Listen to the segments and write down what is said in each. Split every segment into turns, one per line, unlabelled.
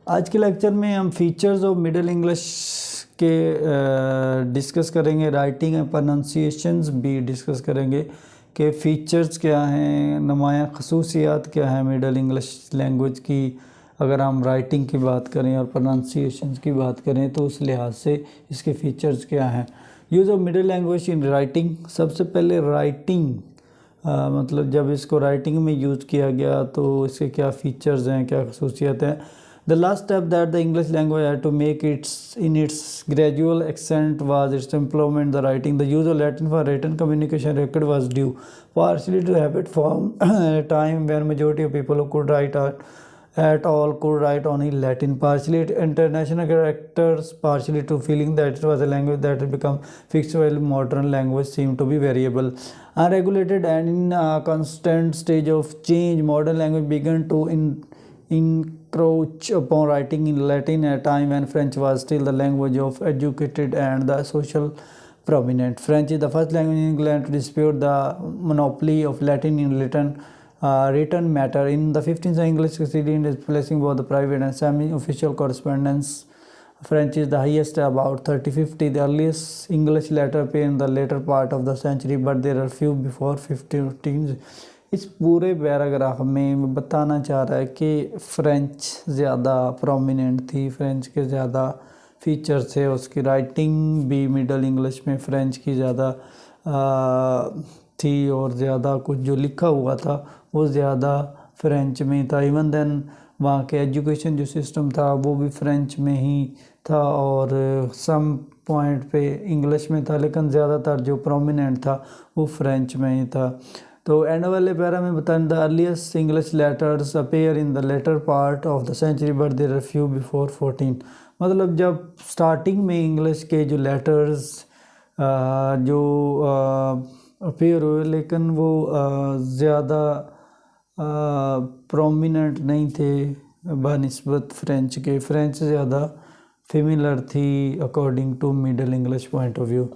आज के लेक्चर में हम फीचर्स ऑफ मिडिल इंग्लिश के डिस्कस करेंगे, राइटिंग एंड प्रोनाउंसिएशंस भी डिस्कस करेंगे कि फ़ीचर्स क्या हैं, नुमायाँ खसूसियात क्या हैं मिडिल इंग्लिश लैंग्वेज की। अगर हम राइटिंग की बात करें और प्रोनाउंसिएशंस की बात करें तो उस लिहाज से इसके फ़ीचर्स क्या हैं। Use of middle language in writing. सबसे पहले राइटिंग मतलब जब इसको राइटिंग में यूज़ किया गया तो इसके क्या फ़ीचर्स हैं, क्या खसूसियत हैं। The last step that the English language had to make its gradual ascent was its improvement the writing. The use of Latin for written communication record was due partially to habit form at a time when majority of people who could write at all could write only Latin, partially to international characters, partially to feeling that it was a language that had become fixed while modern language seemed to be variable. Unregulated and in a constant stage of change, modern language began to encroach upon writing in Latin at a time when French was still the language of educated and the social prominent. French is the first language in England to dispute the monopoly of Latin in written matter. In the 15th century, English succeeded in displacing both the private and semi-official correspondence. French is the highest, about 30-50. The earliest English letter appeared in the later part of the century, but there are few before 15. इस पूरे paragraph में बताना चाह रहा है कि French ज़्यादा prominent थी, फ़्रेंच के ज़्यादा फीचर्स थे, उसकी राइटिंग भी मिडल इंग्लिश में फ़्रेंच की ज़्यादा थी और ज़्यादा कुछ जो लिखा हुआ था वो ज़्यादा फ़्रेंच में था। इवन देन वहाँ के एजुकेशन जो सिस्टम था वो भी फ़्रेंच में ही था और सम पॉइंट पे इंग्लिश में था, लेकिन ज़्यादातर जो प्रोमिनेंट था वो फ़्रेंच में ही था। तो एंड वाले पैरा में बताएं the earliest English letters appear in the letter part of the century but there are few before 14। मतलब जब स्टार्टिंग में इंग्लिश के जो लेटर्स जो अपेयर हुए लेकिन वो ज़्यादा प्रोमिनेंट नहीं थे बनिस्बत फ़्रेंच के। फ़्रेंच ज़्यादा फेमिलर थी according to middle English point of view.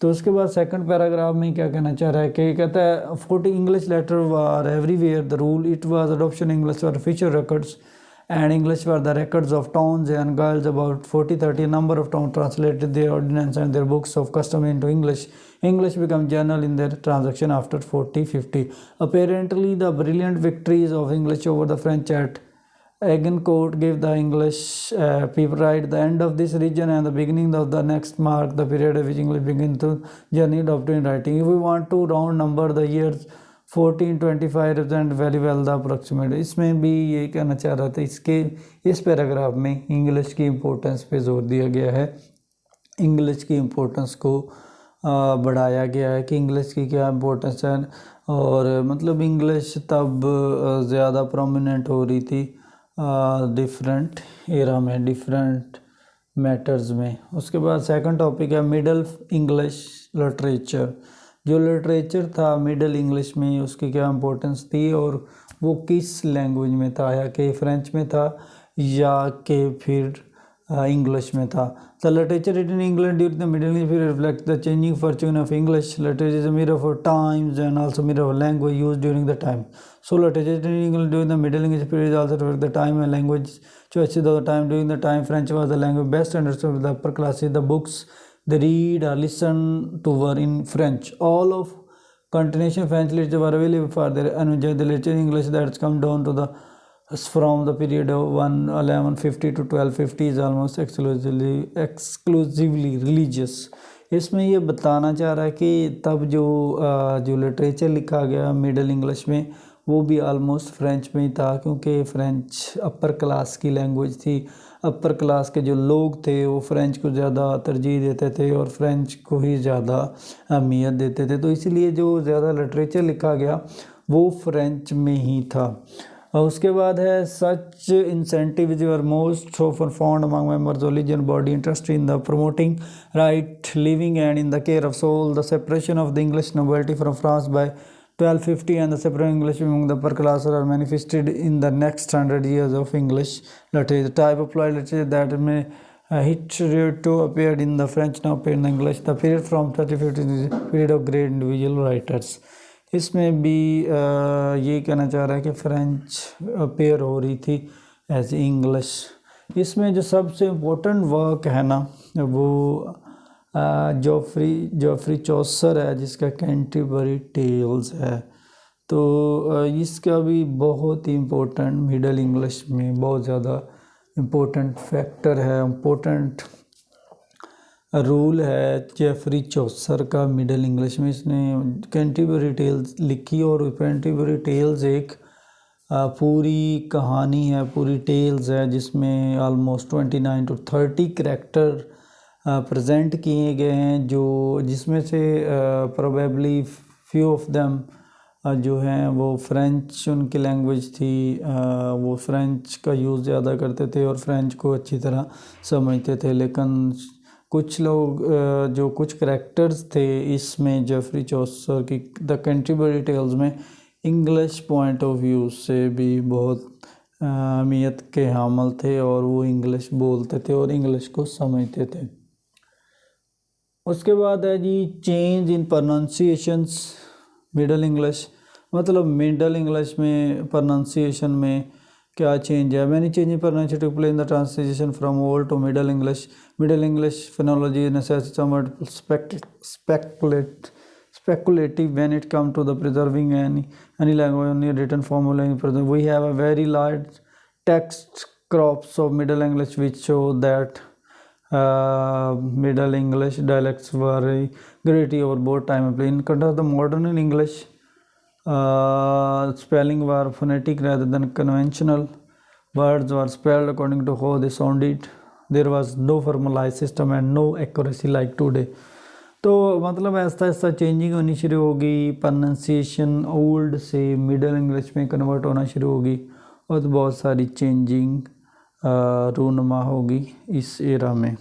तो उसके बाद सेकंड पैराग्राफ में क्या कहना चाह रहा है कि कहता है 40 English letter were everywhere the rule it was adoption English for official records and English were the records of towns and girls. About 40-30 number of towns translated their ordinance and their books of custom into English. English became general in their transaction after 40-50. Apparently the brilliant victories of English over the French at Agincourt gave the English people right. The end of this region and the beginning of the next mark the period of which English began to journey adopting writing. If we want to round number the years 1425 represent very well the approximate. इसमें भी ये कहना चाह रहा था, इसके इस paragraph में इंग्लिश की इम्पोर्टेंस पे जोर दिया गया है, इंग्लिश की इम्पोर्टेंस को बढ़ाया गया है कि इंग्लिश की क्या इम्पोर्टेंस है और मतलब इंग्लिश तब ज़्यादा प्रोमिनेंट हो रही थी डिफरेंट एरा में, डिफरेंट मैटर्स में। उसके बाद सेकंड टॉपिक है मिडल इंग्लिश लिटरेचर। जो लिटरेचर था मिडल इंग्लिश में उसकी क्या इम्पोर्टेंस थी और वो किस लैंग्वेज में था, या कि फ़्रेंच में था या कि फिर इंग्लिश में था। The literature written in England during the middle English period reflect the changing fortune of English. Literature is a mirror for times and also mirror of language used during the time. So literature in England during the Middle English period also reflects the time and language choices of the time. During the time, French was the language best understood by the upper classes. The books they read or listen to were in French. All of continuation French literature were available for their enjoy the literature in English that's come down to the from the period of 1150 to 1250 is almost exclusively religious. इसमें ये बताना चाह रहा है कि तब जो literature लिखा गया मिडल इंग्लिश में वो भी आलमोस्ट फ़्रेंच में ही था, क्योंकि फ़्रेंच अपर क्लास की लैंग्वेज थी। अपर क्लास के जो लोग थे वो फ़्रेंच को ज़्यादा तरजीह देते थे और फ़्रेंच को ही ज़्यादा अहमियत देते थे, तो इसलिए जो ज़्यादा लिटरेचर लिखा गया वो फ़्रेंच में ही था। और उसके बाद है such incentives were most often found among members of religion body interest in the promoting right living and in the care of soul. The separation of the English nobility from France by 1250 and the separate English among the upper class are manifested in the next 100 years of English literature. The type of applied literature that may hitherto appeared in the French now appeared in English. The period from 3050 is a period of great individual writers. इसमें भी ये कहना चाह रहा है कि French appear हो रही थी एज इंग्लिश इसमें जो सबसे इम्पोर्टेंट वर्क है ना वो जॉफ्री चौसर है, जिसका कैंटरबरी टेल्स है। तो इसका भी बहुत ही इम्पोर्टेंट मिडल इंग्लिश में बहुत ज़्यादा इम्पोर्टेंट फैक्टर है, इम्पोर्टेंट रूल है जेफरी चौसर का मिडल इंग्लिश में। इसने कैंटरबरी टेल्स लिखी, और कैंटरबरी टेल्स एक पूरी कहानी है, पूरी टेल्स है, जिसमें ऑलमोस्ट 29 to 30 करैक्टर प्रेजेंट किए गए हैं, जिसमें से प्रोबेबली फ्यू ऑफ देम जो हैं वो फ्रेंच उनकी लैंग्वेज थी, वो फ्रेंच का यूज़ ज़्यादा करते थे और फ्रेंच को अच्छी तरह समझते थे। लेकिन कुछ लोग जो कुछ करैक्टर्स थे इसमें जेफरी चौसर की द कैंटरबरी टेल्स में इंग्लिश पॉइंट ऑफ व्यू से भी बहुत अहमियत के हामिल थे, और वो इंग्लिश बोलते थे और इंग्लिश को समझते थे। उसके बाद है जी change in pronunciations Middle English. मतलब मिडल इंग्लिश में प्रोनाउंसिएशन में क्या चेंज है? Many change in pronunciation took place in the translation from Old to middle English. Middle English phonology necessity somewhat speculative when it comes to the preserving any language only written formula in present. We have a very large text crops of Middle English which show that Middle English dialects vary greatly over both time and place. In contrast, the modern English spelling were phonetic rather than conventional. Words were spelled according to how they sounded. There was no formalized system and no accuracy like today. तो मतलब ऐसा ऐसा changing होनी शुरू होगी, pronunciation old से middle English में convert होना शुरू होगी, और बहुत सारी चेंजिंग रूनुमा होगी इस एरा में।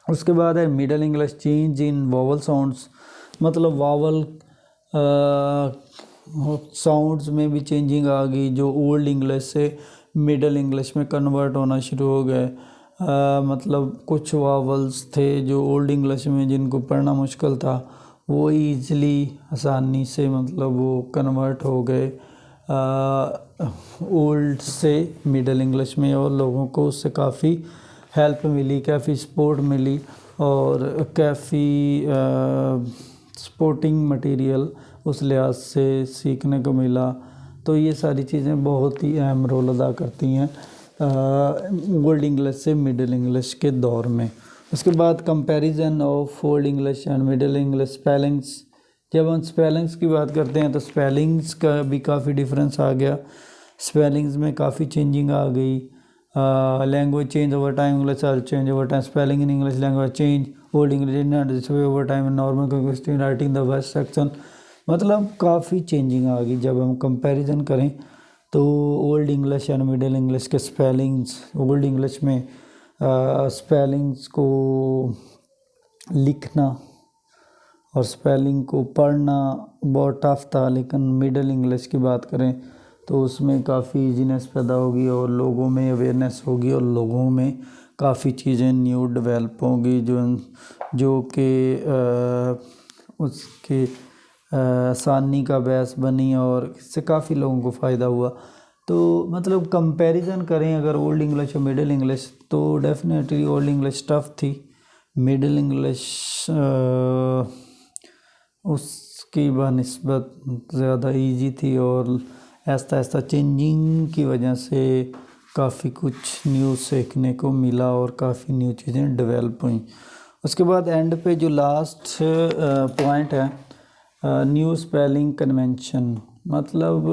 उसके बाद है middle English change in vowel sounds. मतलब वॉवल साउंड्स में भी चेंजिंग आ गई, जो ओल्ड इंग्लिश से मिडल इंग्लिश में कन्वर्ट होना शुरू हो गए। मतलब कुछ वावल्स थे जो ओल्ड इंग्लिश में जिनको पढ़ना मुश्किल था, वो ईज़िली आसानी से मतलब वो कन्वर्ट हो गए ओल्ड से मिडल इंग्लिश में, और लोगों को उससे काफ़ी हेल्प मिली, काफ़ी सपोर्ट मिली, और काफ़ी सपोर्टिंग मटेरियल उस लिहाज से सीखने को मिला। तो ये सारी चीज़ें बहुत ही अहम रोल अदा करती हैं ओल्ड इंग्लिश से मिडल इंग्लिश के दौर में। उसके बाद comparison of old English and middle English spellings. जब हम स्पेलिंग्स की बात करते हैं तो स्पेलिंग्स का भी काफ़ी डिफरेंस आ गया, स्पेलिंग्स में काफ़ी चेंजिंग आ गई। Language change over time, English are change over time, spelling in English language change, old English over time, normal writing the first section. मतलब काफ़ी चेंजिंग आ गई। जब हम कंपैरिजन करें तो old English and middle English के स्पेलिंग्स, ओल्ड इंग्लिश में स्पेलिंग्स को लिखना और स्पेलिंग को पढ़ना बहुत टफ था, लेकिन मिडल इंग्लिश की बात करें तो उसमें काफ़ी इजीनेस पैदा होगी और लोगों में अवेयरनेस होगी और लोगों में काफ़ी चीज़ें न्यू डेवलप होंगी जो कि उसके आसानी का बहस बनी, और इससे काफ़ी लोगों को फ़ायदा हुआ। तो मतलब कंपैरिजन करें अगर ओल्ड इंग्लिश और मिडल इंग्लिश, तो डेफिनेटली ओल्ड इंग्लिश टफ थी, मिडल इंग्लिश उसकी बनिस्बत ज़्यादा इजी थी, और ऐसा ऐसा चेंजिंग की वजह से काफ़ी कुछ न्यू सीखने को मिला और काफ़ी न्यू चीज़ें डेवलप हुई। उसके बाद एंड पे जो लास्ट पॉइंट है, न्यू स्पेलिंग कन्वेंशन। मतलब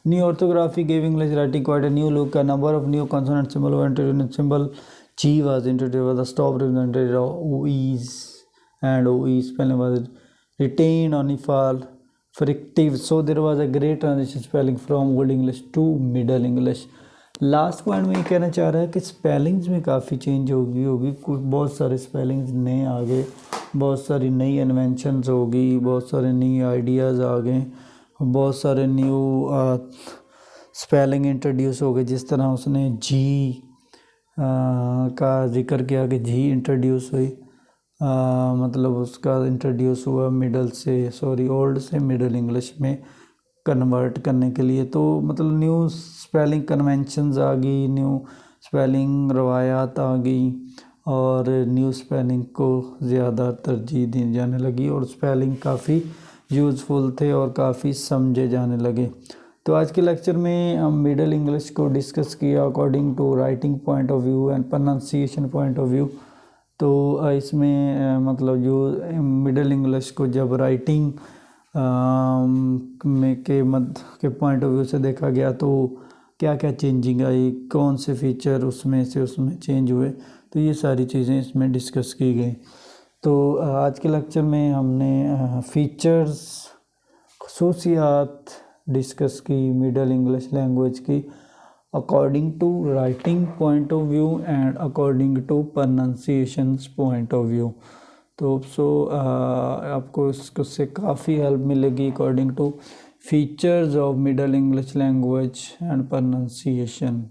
new orthography give English writing quite a new look, a number of new consonant symbol were introduced, symbol G was introduced with the stop represented OEs and OE spelling was retained only for frictive. So there was a great transition spelling from Old English to Middle English. Last point में ये कहना चाह रहा है कि spellings में काफ़ी change होगी कुछ, बहुत सारे स्पेलिंग्स नए आ गए, बहुत सारी नई इन्वेंशंस होगी, बहुत सारे नई आइडियाज़ आ गए, बहुत सारे न्यू स्पेलिंग इंट्रोड्यूस हो गए। जिस तरह उसने जी का जिक्र किया कि जी इंट्रोड्यूस हुई, मतलब उसका इंट्रोड्यूस हुआ ओल्ड से मिडल इंग्लिश में कन्वर्ट करने के लिए। तो मतलब न्यू स्पेलिंग कन्वेंशंस आ गई, न्यू स्पेलिंग रवायात आ गई और न्यू स्पेलिंग को ज़्यादा तरजीह दी जाने लगी और स्पेलिंग काफ़ी यूज़फुल थे और काफ़ी समझे जाने लगे। तो आज के लेक्चर में हम मिडल इंग्लिश को डिस्कस किया according to writing point of view and pronunciation point of view. तो इसमें मतलब जो मिडल इंग्लिश को जब राइटिंग में के पॉइंट ऑफ व्यू से देखा गया तो क्या क्या चेंजिंग आई, कौन से फीचर उसमें चेंज हुए, तो ये सारी चीज़ें इसमें डिस्कस की गई। तो आज के लेक्चर में हमने फीचर्स खसूसियात डिस्कस की मिडल इंग्लिश लैंग्वेज की according to writing point of view and according to pronunciations point of view. तो आपको उससे काफ़ी हेल्प मिलेगी according to features of middle English language and pronunciation.